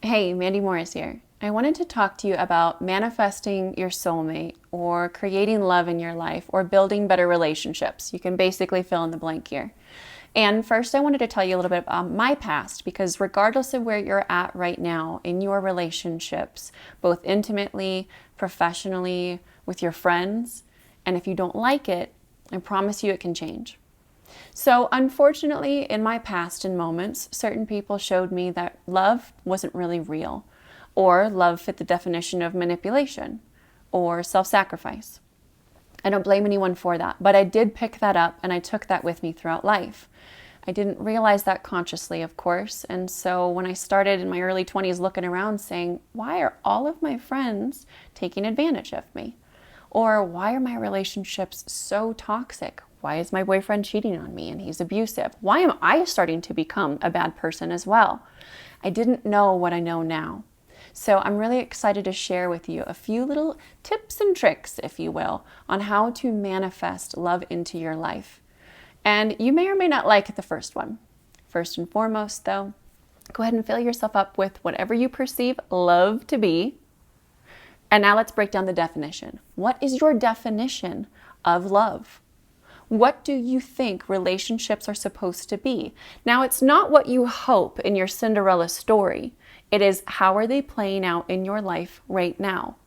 Hey, Mandy Morris here. I wanted to talk to you about manifesting your soulmate or creating love in your life or building better relationships. You can basically fill in the blank here. And first, I wanted to tell you a little bit about my past because regardless of where you're at right now in your relationships, both intimately, professionally, with your friends, and if you don't like it, I promise you it can change. So, unfortunately, in my past and moments, certain people showed me that love wasn't really real, or love fit the definition of manipulation or self sacrifice. I don't blame anyone for that, but I did pick that up and I took that with me throughout life. I didn't realize that consciously, of course, and so when I started in my early 20s looking around saying, why are all of my friends taking advantage of me? Or why are my relationships so toxic? Why is my boyfriend cheating on me and he's abusive? Why am I starting to become a bad person as well? I didn't know what I know now. So I'm really excited to share with you a few little tips and tricks, if you will, on how to manifest love into your life. And you may or may not like the first one. First and foremost, though, go ahead and fill yourself up with whatever you perceive love to be. And now let's break down the definition. What is your definition of love? What do you think relationships are supposed to be? Now, it's not what you hope in your Cinderella story. It is how are they playing out in your life right now?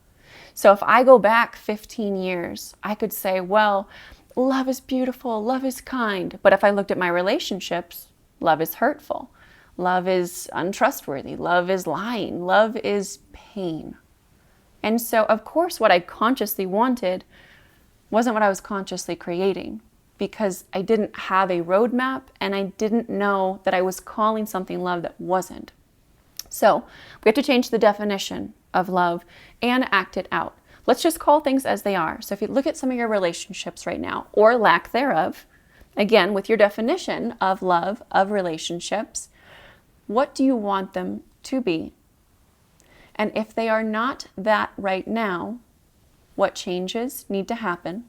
So if I go back 15 years, I could say, well, love is beautiful, love is kind. But if I looked at my relationships, love is hurtful, love is untrustworthy, love is lying, love is pain. And so, of course, what I consciously wanted wasn't what I was consciously creating because I didn't have a roadmap and I didn't know that I was calling something love that wasn't. So we have to change the definition of love and act it out. Let's just call things as they are. So if you look at some of your relationships right now, or lack thereof, again, with your definition of love, of relationships, what do you want them to be? And if they are not that right now, what changes need to happen?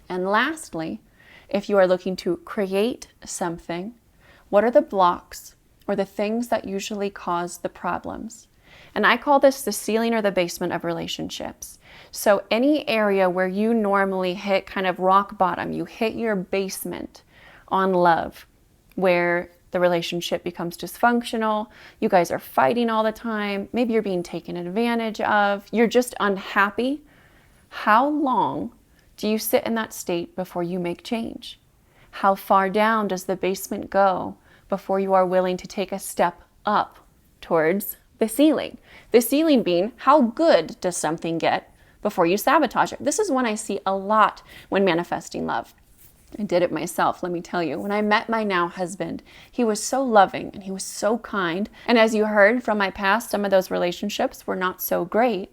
And lastly, if you are looking to create something, what are the blocks or the things that usually cause the problems? And I call this the ceiling or the basement of relationships. So any area where you normally hit kind of rock bottom, you hit your basement on love, where the relationship becomes dysfunctional, you guys are fighting all the time, maybe you're being taken advantage of, you're just unhappy. How long do you sit in that state before you make change? How far down does the basement go before you are willing to take a step up towards the ceiling? The ceiling being, how good does something get before you sabotage it? This is one I see a lot when manifesting love. I did it myself, let me tell you. When I met my now husband, he was so loving and he was so kind. And as you heard from my past, some of those relationships were not so great.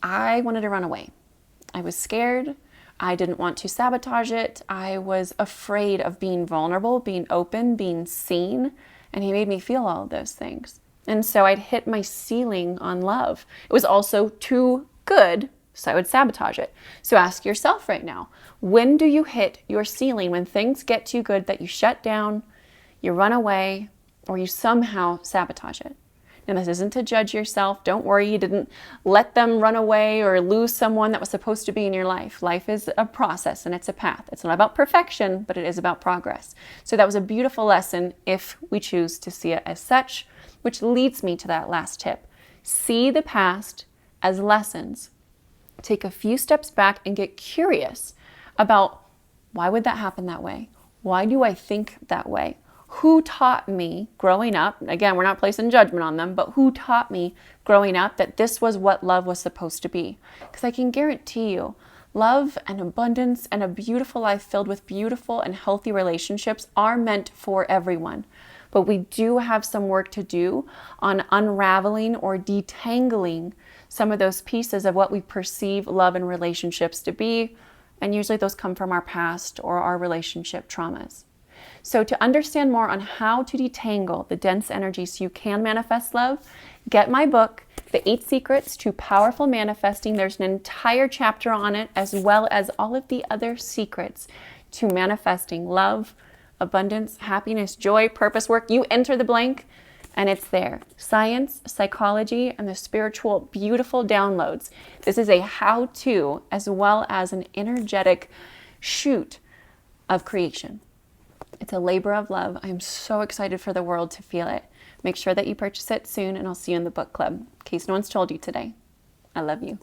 I wanted to run away. I was scared. I didn't want to sabotage it. I was afraid of being vulnerable, being open, being seen. And he made me feel all of those things. And so I'd hit my ceiling on love. It was also too good, so I would sabotage it. So ask yourself right now, when do you hit your ceiling? When things get too good that you shut down, you run away, or you somehow sabotage it? Now, this isn't to judge yourself. Don't worry, you didn't let them run away or lose someone that was supposed to be in your life. Life is a process and it's a path. It's not about perfection, but it is about progress. So that was a beautiful lesson if we choose to see it as such, which leads me to that last tip. See the past as lessons. Take a few steps back and get curious about why would that happen that way? Why do I think that way? Who taught me growing up, again, we're not placing judgment on them, but who taught me growing up that this was what love was supposed to be? Because I can guarantee you, love and abundance and a beautiful life filled with beautiful and healthy relationships are meant for everyone. But we do have some work to do on unraveling or detangling some of those pieces of what we perceive love and relationships to be. And usually those come from our past or our relationship traumas. So to understand more on how to detangle the dense energy so you can manifest love, get my book, The 8 Secrets to Powerful Manifesting. There's an entire chapter on it, as well as all of the other secrets to manifesting love, abundance, happiness, joy, purpose, work. You enter the blank, And it's there. Science, psychology, and the spiritual, beautiful downloads. This is a how-to as well as an energetic shoot of creation. It's a labor of love. I'm so excited for the world to feel it. Make sure that you purchase it soon, and I'll see you in the book club, in case no one's told you today. I love you.